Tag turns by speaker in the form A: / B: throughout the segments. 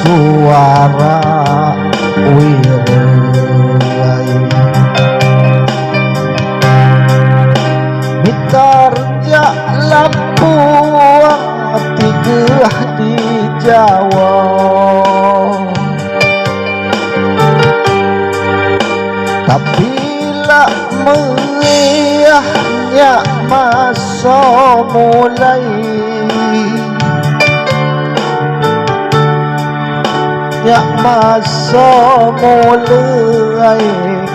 A: kuara wirai mitarja lampuang tiga di Jawa tapi lah meriahnya masa mulai ya masa mulai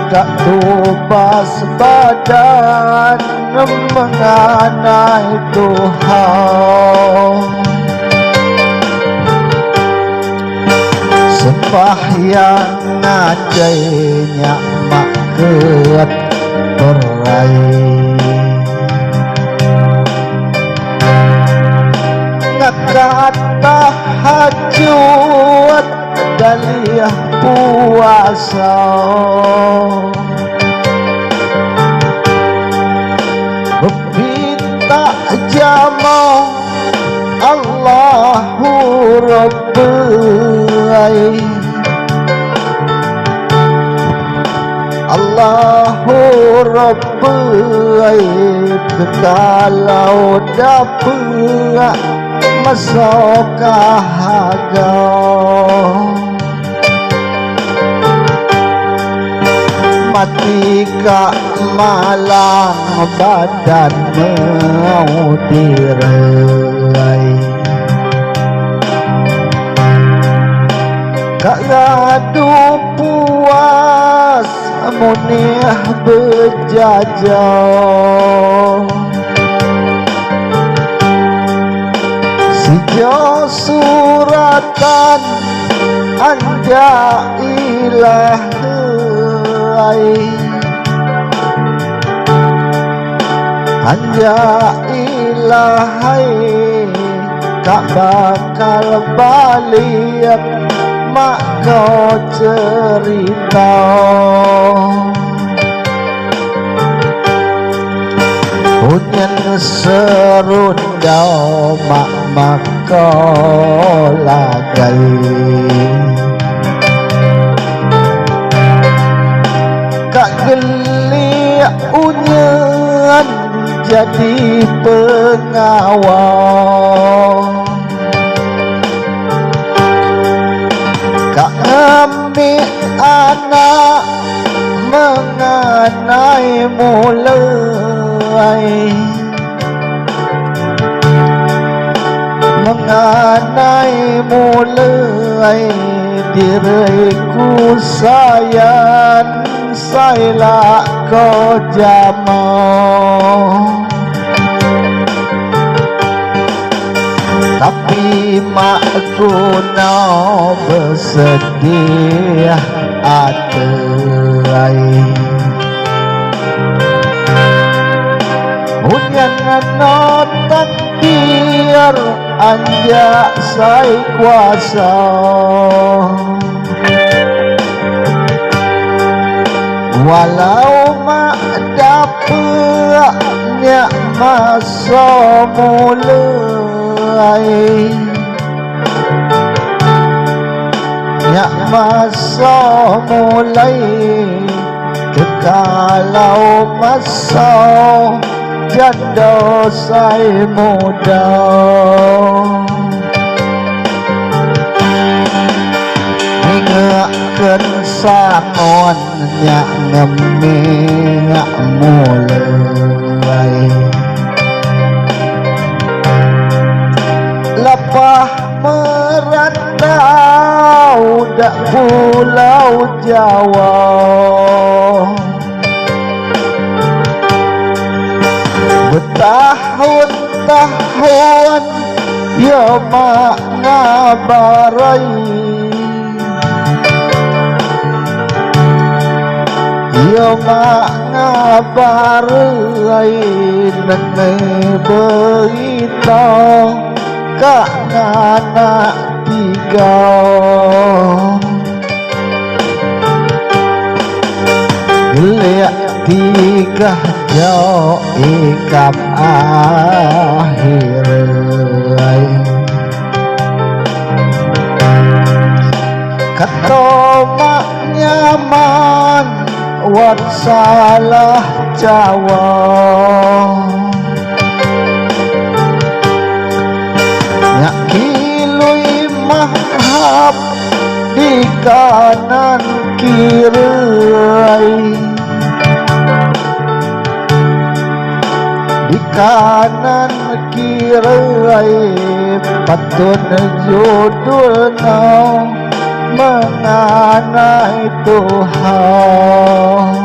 A: gak tubas badan mengenai Tuhan sembahyang ngajainya maket berai ngakat tahajud daliah puasa meminta jamaah Allahu Rabbi Allahu Rabbi kalau dapat masuk kahaga mati kak malang badan mau dirai kak gaduh puas munih berjajah sijo suratan anja ilahai anja ilahai tak bakal balik mak kau cerita punyen serundau mak kau lagai kak geli unyan jadi pengawal kak ambil anak mengenai mulai mengenai mulai diriku sayang saylah kau jamal tapi makku no bersedia atai hujan no takdir anja sai kuasa walau mak dapatnya masa mulai ya masa mulai kekalau masa janda sai muda hinggakan sangonnya ngemingak mulai lepah merantau dak pulau Jawa bertahun-tahun ya mak ngabarai ya mak ngabarai nengai berita kak anak tiga lihat tiga jauh ikam akhir Kata mak nyaman wat salah Jawa. Nyak kilui mahab di kanan kiri, di kanan kiri patun judulna mengenai Tuhan.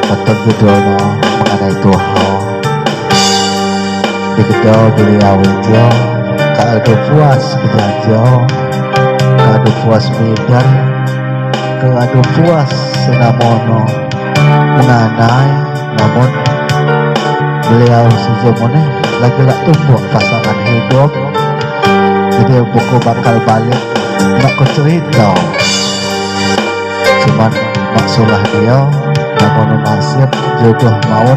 A: Patun judulna mengenai Tuhan. Di kedua beliau itu keadu puas belajar, keadu puas medan, keadu puas senamono mengenai, namun beliau sejumlah lagi-lagi tumpuk pasangan hidup. Jadi buku bakal balik nak ku cerita, cuman maksudlah dia namun nasib jodoh maut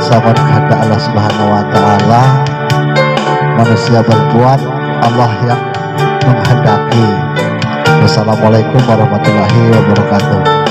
A: sama kehendak Allah Subhanahu wa taala. Manusia berbuat, Allah yang menghendaki. Wassalamualaikum warahmatullahi wabarakatuh.